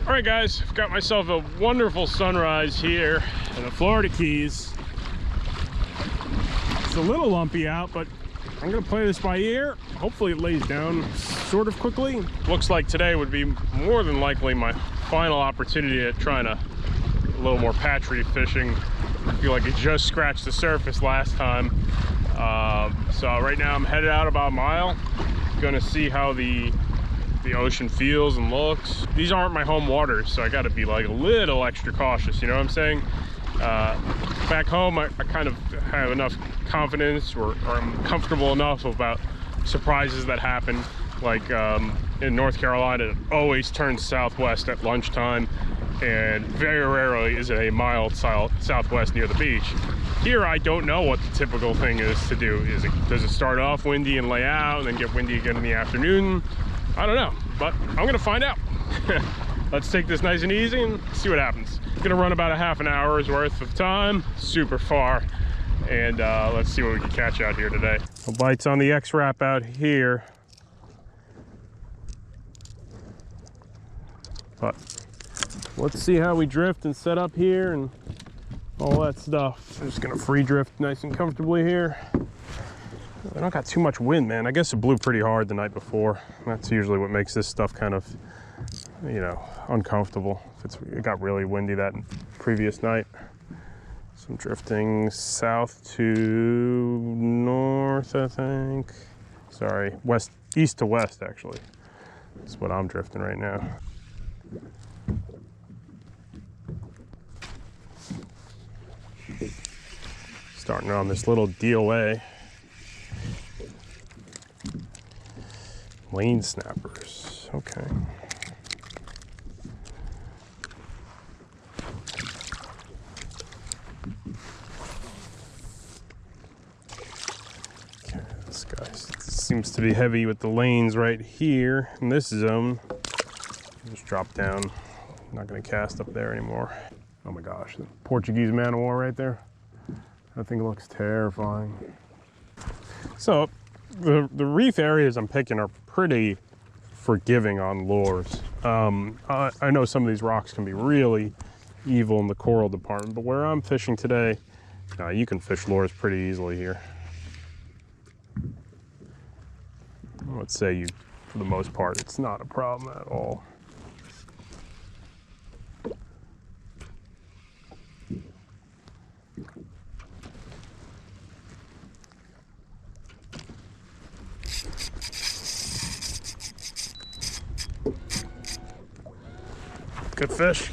All right, guys, I've got myself a wonderful sunrise here in the Florida Keys. It's a little lumpy out, but I'm gonna play this by ear. Hopefully it lays down sort of quickly. Looks like today would be more than likely my final opportunity at trying a little more patch reef fishing. I feel like it just scratched the surface last time. So right now I'm headed out about a mile. Gonna see how the ocean feels and looks. These aren't my home waters, so I gotta be like a little extra cautious, you know what I'm saying? Back home, I kind of have enough confidence or I'm comfortable enough about surprises that happen. Like in North Carolina, it always turns southwest at lunchtime, and very rarely is it a mile southwest near the beach. Here, I don't know what the typical thing is to do. Does it start off windy and lay out and then get windy again in the afternoon? I don't know, but I'm gonna find out. Let's take this nice and easy and see what happens. Gonna run about a half an hour's worth of time, super far, and let's see what we can catch out here today. The bites on the X-Wrap out here. But let's see how we drift and set up here and all that stuff. I'm just gonna free drift nice and comfortably here. I don't got too much wind, man. I guess it blew pretty hard the night before. That's usually what makes this stuff kind of, you know, uncomfortable. It got really windy that previous night. So I'm drifting south to north, I think. Sorry, east to west, actually. That's what I'm drifting right now. Starting on this little DOA. Lane snappers, okay. Okay, this guy seems to be heavy with the lanes right here in this zone. Just drop down. I'm not gonna cast up there anymore. Oh my gosh, the Portuguese man of war right there. That thing looks terrifying. So, the reef areas I'm picking are pretty forgiving on lures. I know some of these rocks can be really evil in the coral department, but where I'm fishing today, you can fish lures pretty easily here. Let's say for the most part, it's not a problem at all. Good fish.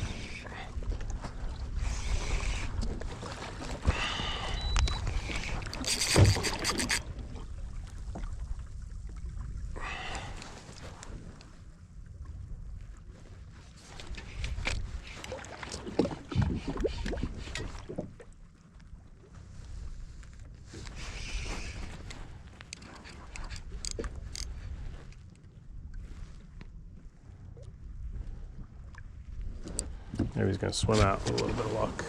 Maybe he's gonna swim out with a little bit of luck.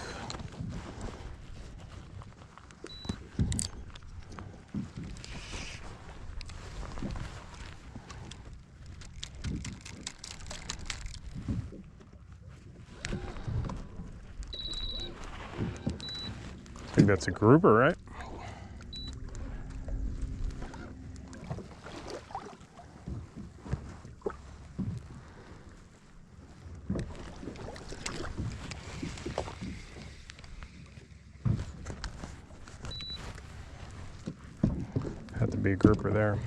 I think that's a grouper, right? Had to be a grouper there.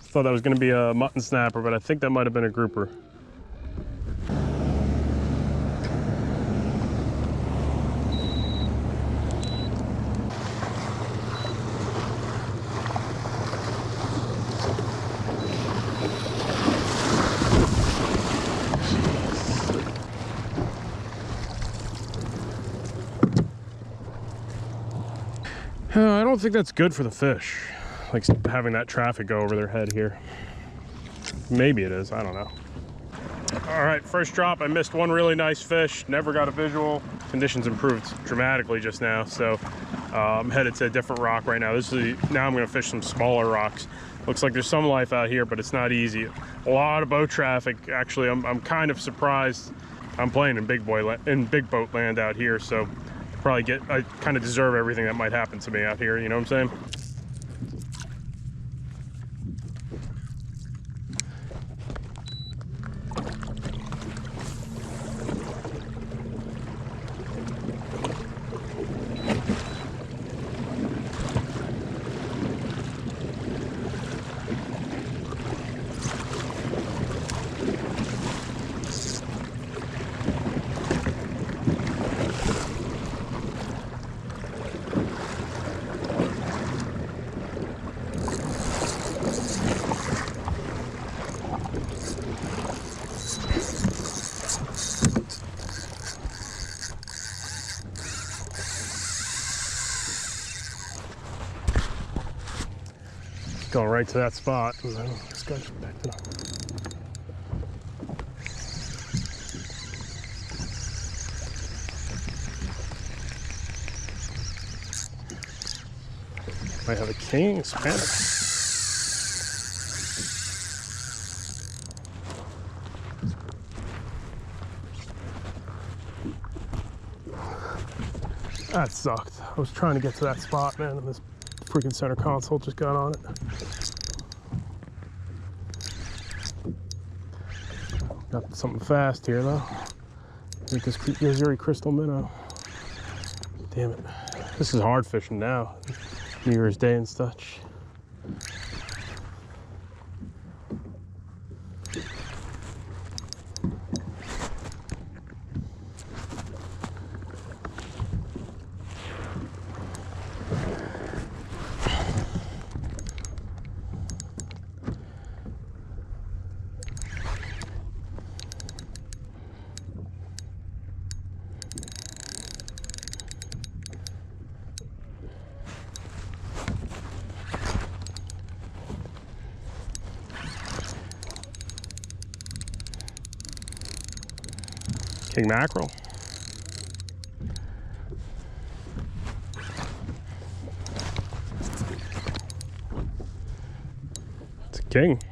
Thought that was going to be a mutton snapper, but I think that might have been a grouper. I don't think that's good for the fish, like having that traffic go over their head here. Maybe it is, I don't know. All right, first drop, I missed one really nice fish, never got a visual. Conditions improved dramatically just now, so I'm headed to a different rock right now. Now I'm gonna fish some smaller rocks. Looks like there's some life out here, but it's not easy. A lot of boat traffic. Actually, I'm kind of surprised. I'm playing in big boat land out here, so I kind of deserve everything that might happen to me out here, you know what I'm saying? Going right to that spot, and then this guy just picked it up. I have a king Spanish. That sucked. I was trying to get to that spot, man, and this freaking center console just got on it. Got something fast here though. Like this Missouri crystal minnow. Damn it. This is hard fishing now. New Year's Day and such. King mackerel. It's a king.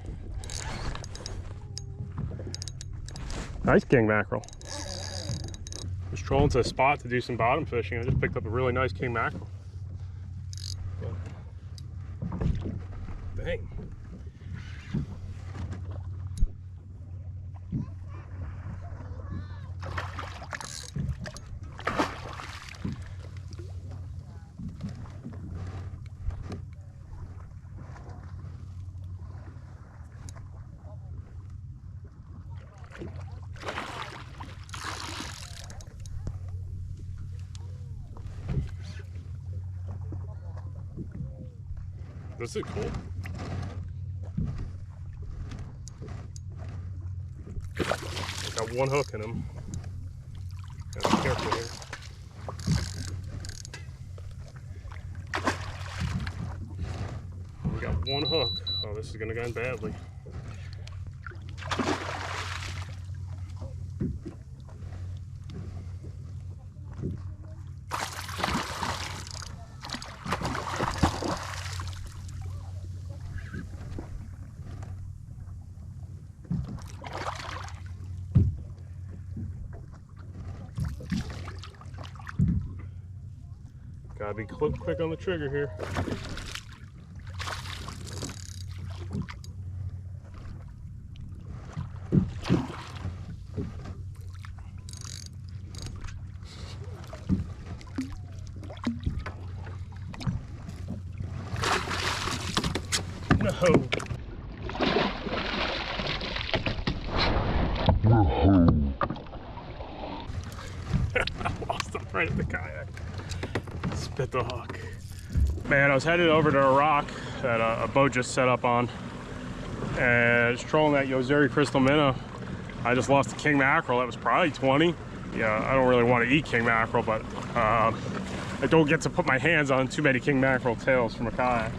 Nice king mackerel. Just trolling to a spot to do some bottom fishing. I just picked up a really nice king mackerel. Dang. This is cool. Got one hook in him. Gotta be careful here. We got one hook. Oh, this is gonna go in badly. Gotta be quick on the trigger here. No. I lost him right at the kayak. Spit the hook. Man, I was headed over to a rock that a boat just set up on, and I was trolling that Missouri crystal minnow. I just lost a king mackerel. That was probably 20. Yeah, I don't really want to eat king mackerel, but I don't get to put my hands on too many king mackerel tails from a kayak.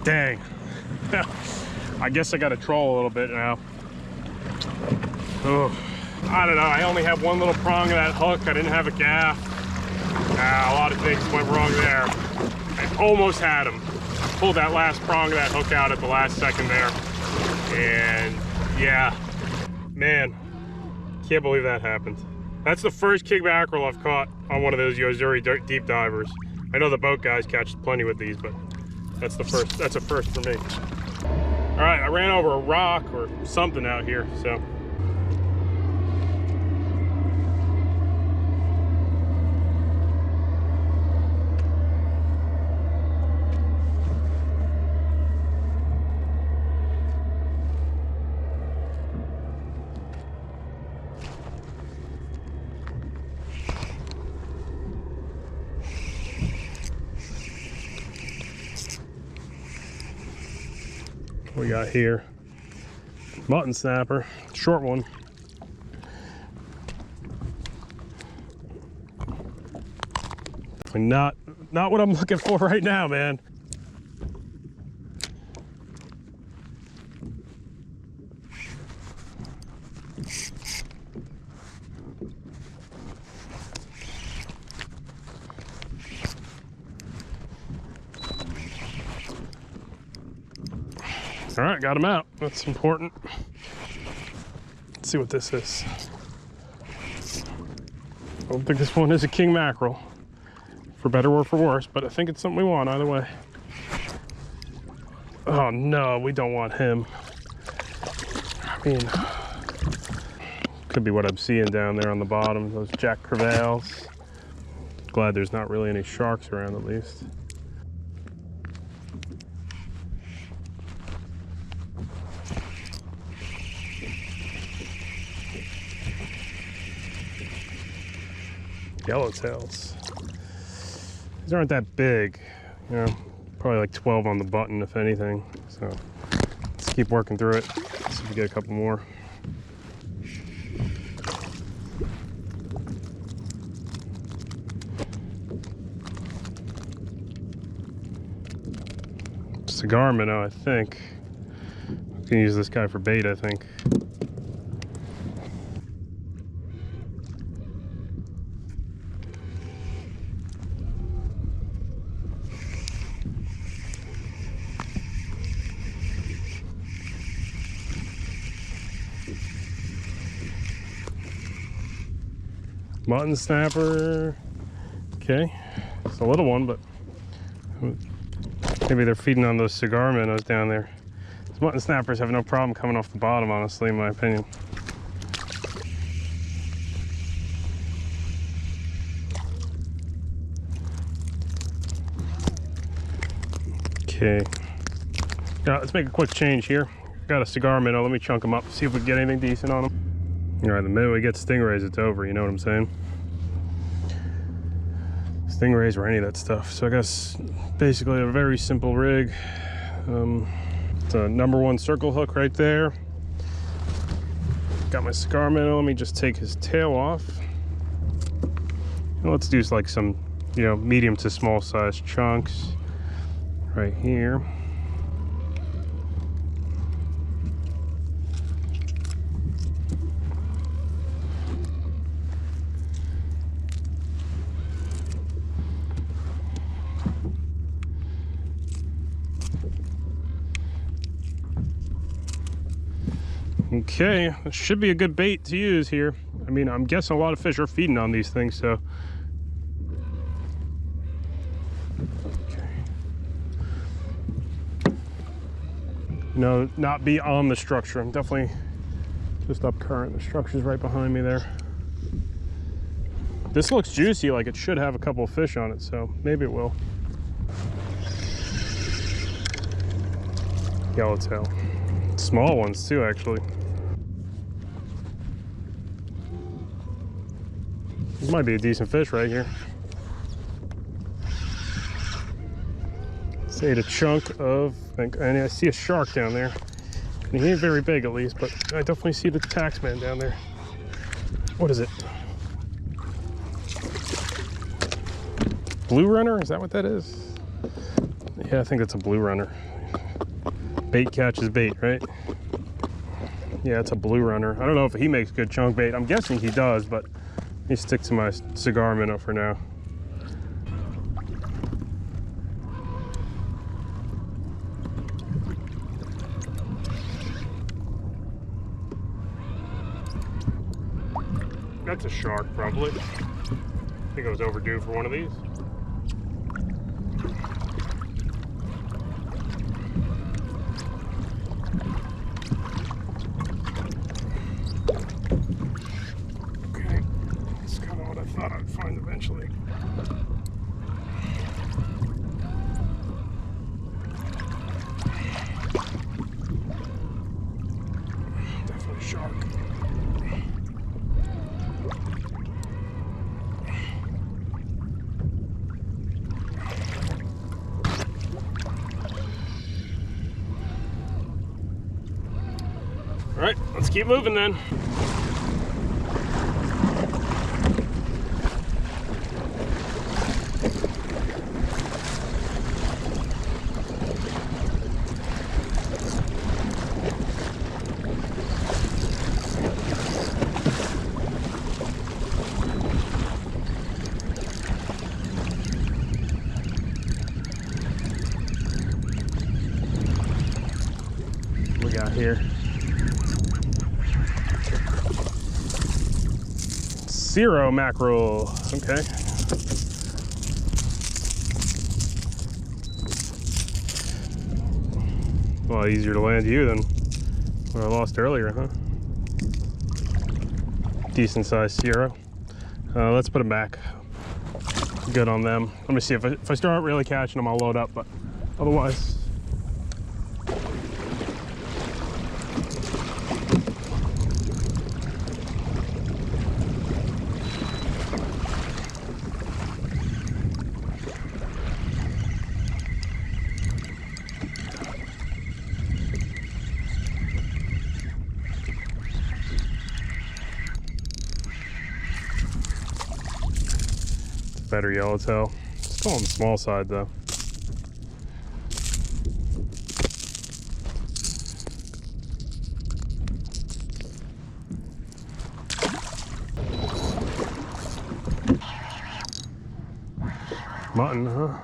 Dang. I guess I got to troll a little bit now. Ugh. I don't know. I only have one little prong of that hook. I didn't have a gaff. A lot of things went wrong there. I almost had him. pulled that last prong of that hook out at the last second there. And yeah, man, can't believe that happened. That's the first king mackerel I've caught on one of those Yozuri deep divers. I know the boat guys catch plenty with these, but that's the first. That's a first for me. All right, I ran over a rock or something out here, so. We got here mutton snapper, short one. Not what I'm looking for right now, man. All right, got him out. That's important. Let's see what this is. I don't think this one is a king mackerel, for better or for worse, but I think it's something we want either way. Oh no, we don't want him. I mean, could be what I'm seeing down there on the bottom, those jack crevalles. Glad there's not really any sharks around at least. Yellowtails. These aren't that big, you know, probably like 12 on the button if anything. So let's keep working through it. See if we get a couple more. Cigar minnow, I think. We can use this guy for bait, I think. Mutton snapper. Okay, it's a little one, but maybe they're feeding on those cigar minnows down there. These mutton snappers have no problem coming off the bottom, honestly, in my opinion. Okay, now let's make a quick change here. Got a cigar minnow. Let me chunk them up, see if we can get anything decent on them. All right, the minute we get stingrays, it's over, you know what I'm saying? Stingrays or any of that stuff. So I guess basically a very simple rig. It's a #1 circle hook right there. Got my cigar minnow. Let me just take his tail off. And let's do like some, you know, medium to small size chunks right here. Okay, this should be a good bait to use here. I mean, I'm guessing a lot of fish are feeding on these things, so. Okay. No, not be on the structure. I'm definitely just up current. The structure's right behind me there. This looks juicy, like it should have a couple of fish on it, so maybe it will. Yellowtail. Small ones too, actually. This might be a decent fish right here. Just ate a chunk of, and I see a shark down there. And he ain't very big at least, but I definitely see the taxman down there. What is it? Blue runner? Is that what that is? Yeah, I think that's a blue runner. Bait catches bait, right? Yeah, it's a blue runner. I don't know if he makes good chunk bait. I'm guessing he does, but let me stick to my cigar minnow for now. That's a shark, probably. I think I was overdue for one of these. Okay, that's kind of what I thought I'd find eventually. Definitely a shark. All right, let's keep moving then. What we got here? Zero mackerel. Okay. A lot easier to land you than what I lost earlier, huh? Decent sized zero. Let's put them back. Good on them. Let me see if I start really catching them, I'll load up, but otherwise. Better yellowtail. Still on the small side though. Mutton, huh?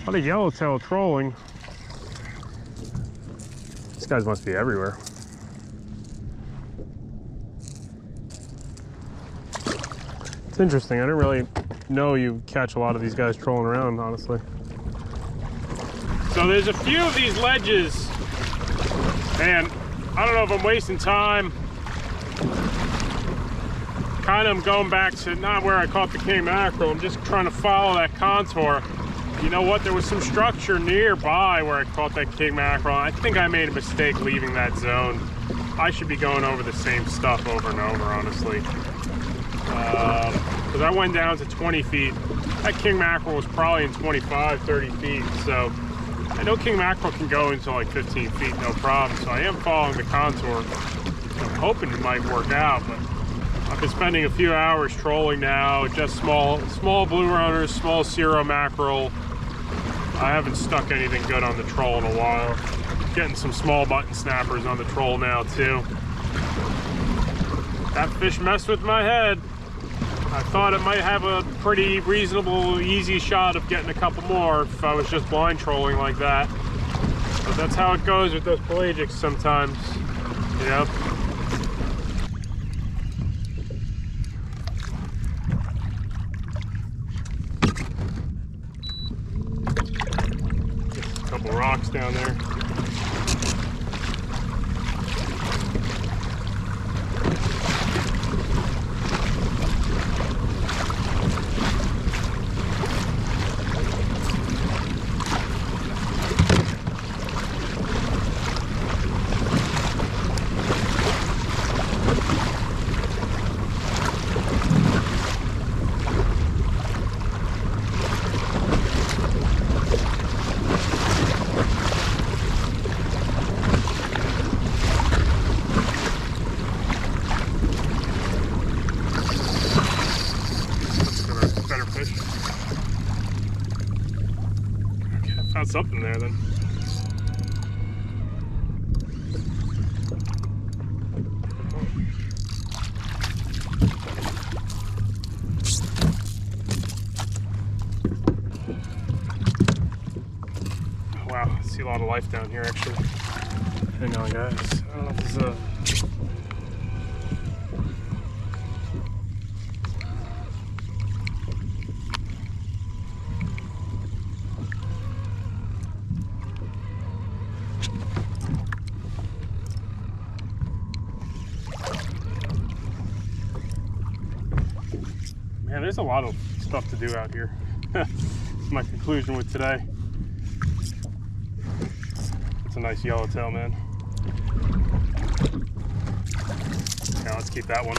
A lot of yellowtail trolling. These guys must be everywhere. It's interesting. I didn't really know you catch a lot of these guys trolling around, honestly. So there's a few of these ledges, and I don't know if I'm wasting time. Kind of going back to not where I caught the king mackerel. I'm just trying to follow that contour. You know what? There was some structure nearby where I caught that king mackerel. I think I made a mistake leaving that zone. I should be going over the same stuff over and over, honestly. Because I went down to 20 feet. That king mackerel was probably in 25, 30 feet. So I know king mackerel can go into like 15 feet, no problem. So I am following the contour. I'm hoping it might work out, but I've been spending a few hours trolling now, just small blue runners, small zero mackerel. I haven't stuck anything good on the troll in a while. Getting some small button snappers on the troll now too. That fish messed with my head. I thought it might have a pretty reasonable, easy shot of getting a couple more if I was just blind trolling like that. But that's how it goes with those pelagics sometimes, you know? Couple rocks down there. Found something there then. see a lot of life down here, actually. Hang on, guys. I don't know if this is man, there's a lot of stuff to do out here. That's my conclusion with today. It's a nice yellowtail, man. Yeah, let's keep that one.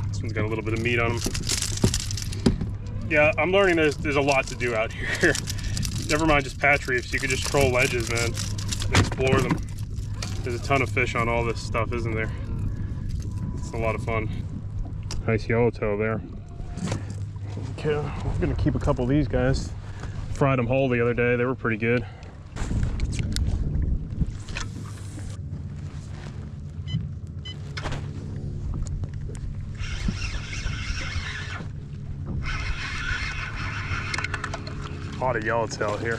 This one's got a little bit of meat on him. Yeah, I'm learning there's a lot to do out here. Never mind just patch reefs, you could just troll ledges, man, and explore them. There's a ton of fish on all this stuff, isn't there? It's a lot of fun. Nice yellowtail there. Okay, I'm gonna keep a couple of these guys. Fried them whole the other day, they were pretty good. A lot of yellowtail here.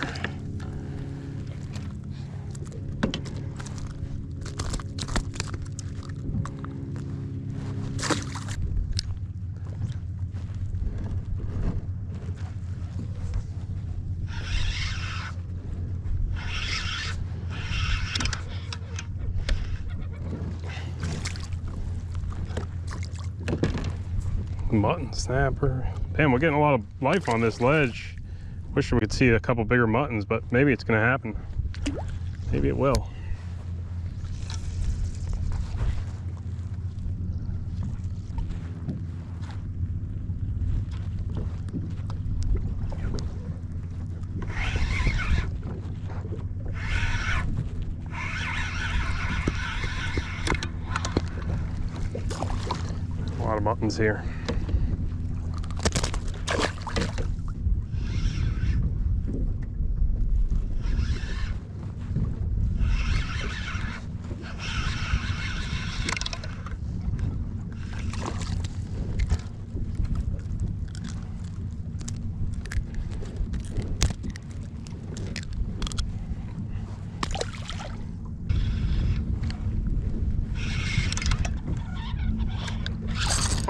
Mutton snapper. Damn, we're getting a lot of life on this ledge. Wish we could see a couple bigger muttons, but maybe it's gonna happen. Maybe it will. A lot of muttons here.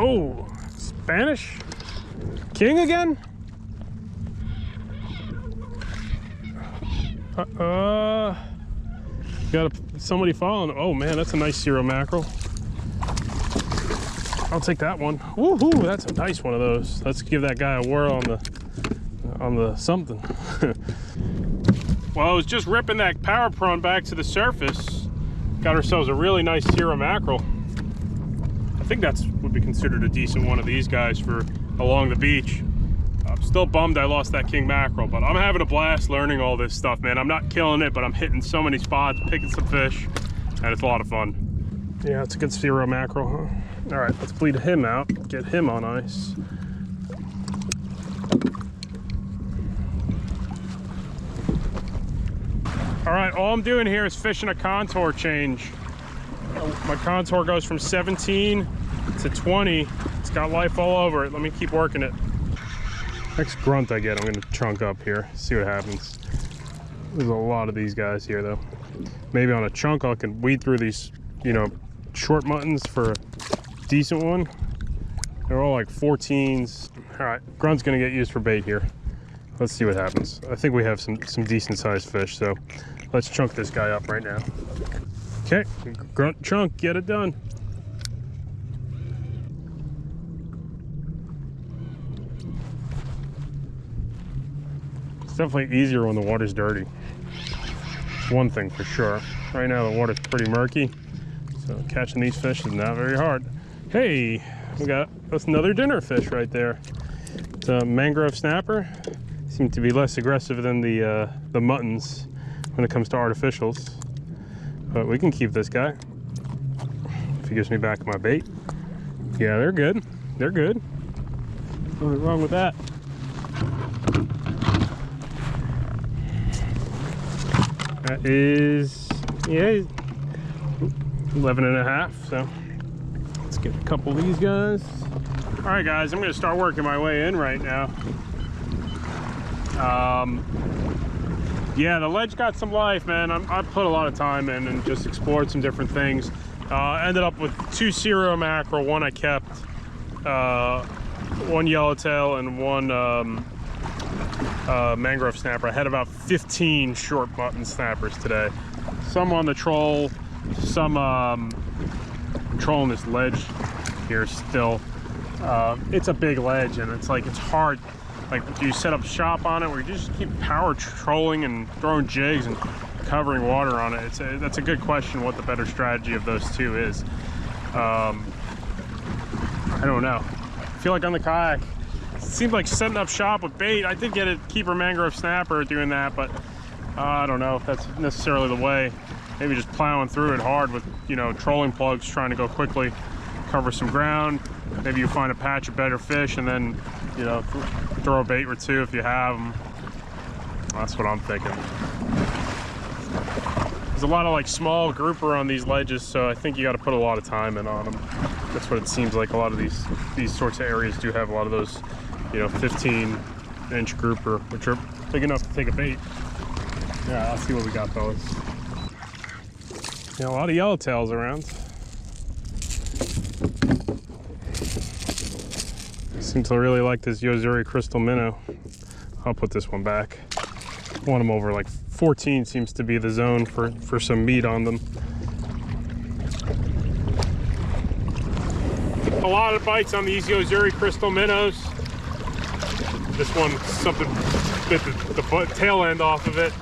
Oh, Spanish king again? Got somebody following. Oh man, that's a nice zero mackerel. I'll take that one. Woohoo, that's a nice one of those. Let's give that guy a whirl on the something. Well, I was just ripping that power prawn back to the surface. Got ourselves a really nice zero mackerel. I think that's would be considered a decent one of these guys for along the beach. I'm still bummed I lost that king mackerel, but I'm having a blast learning all this stuff, man. I'm not killing it, but I'm hitting so many spots, picking some fish, and it's a lot of fun. Yeah, it's a good zero mackerel, huh? All right, let's bleed him out, get him on ice. All right, all I'm doing here is fishing a contour change. My contour goes from 17 to 20. It's got life all over it. Let me keep working it. Next grunt I get, I'm gonna chunk up here, see what happens. There's a lot of these guys here though. Maybe on a chunk I can weed through these, you know, short muttons for a decent one. They're all like 14s. All right, grunt's gonna get used for bait here. Let's see what happens. I think we have some decent sized fish, so let's chunk this guy up right now. Okay, grunt chunk, get it done. It's definitely easier when the water's dirty. One thing for sure. Right now the water's pretty murky, so catching these fish is not very hard. Hey, that's another dinner fish right there. It's a mangrove snapper. Seem to be less aggressive than the muttons when it comes to artificials. But we can keep this guy if he gives me back my bait. Yeah, they're good. They're good. Nothing wrong with that. That is, yeah, 11 and a half. So let's get a couple of these guys. All right, guys, I'm gonna start working my way in right now. Yeah, the ledge got some life, man. I put a lot of time in and just explored some different things. Ended up with 2 cereal mackerel, one I kept, 1 yellowtail, and 1 mangrove snapper. I had about 15 short button snappers today. Some on the troll, some trolling this ledge here still. It's a big ledge, and it's hard. Like, do you set up shop on it, or you just keep power trolling and throwing jigs and covering water on it? That's a good question, what the better strategy of those two is. I don't know. I feel like on the kayak, it seemed like setting up shop with bait. I did get a keeper mangrove snapper doing that, but I don't know if that's necessarily the way. Maybe just plowing through it hard with, you know, trolling plugs, trying to go quickly, cover some ground. Maybe you find a patch of better fish, and then, you know, throw a bait or two if you have them. That's what I'm thinking. There's a lot of like small grouper on these ledges, so I think you got to put a lot of time in on them. That's what it seems like. A lot of these sorts of areas do have a lot of those, you know, 15-inch grouper, which are big enough to take a bait. Yeah, I'll see what we got, fellas. Yeah, a lot of yellowtails around. Seem to really like this Yozuri crystal minnow. I'll put this one back. I want them over like 14 seems to be the zone for some meat on them. A lot of bites on these Yozuri crystal minnows. This one, something bit the tail end off of it.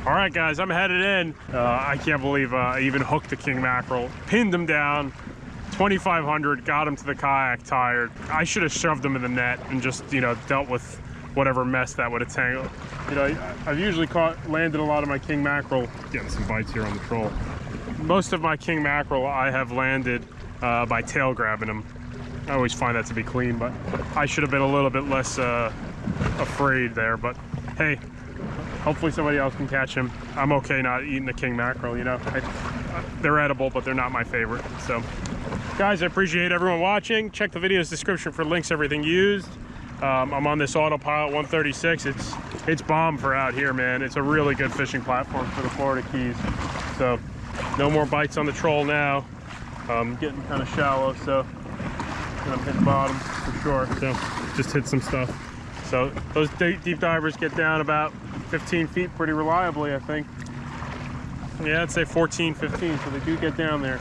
All right, guys, I'm headed in. I can't believe I even hooked the king mackerel, pinned him down. 2,500, got him to the kayak tired. I should have shoved him in the net and just, you know, dealt with whatever mess that would have tangled. You know, I've usually landed a lot of my king mackerel. Getting some bites here on the troll. Most of my king mackerel I have landed by tail grabbing them. I always find that to be clean, but I should have been a little bit less afraid there. But hey, hopefully somebody else can catch him. I'm okay not eating the king mackerel, you know. They're edible, but they're not my favorite. So, guys, I appreciate everyone watching. Check the video's description for links, everything used. I'm on this Autopilot 136. It's bomb for out here, man. It's a really good fishing platform for the Florida Keys. So, no more bites on the troll now. Getting kind of shallow, so I'm hitting bottom for sure. So, just hit some stuff. So, those deep divers get down about 15 feet pretty reliably, I think. Yeah, I'd say 14, 15, so they do get down there.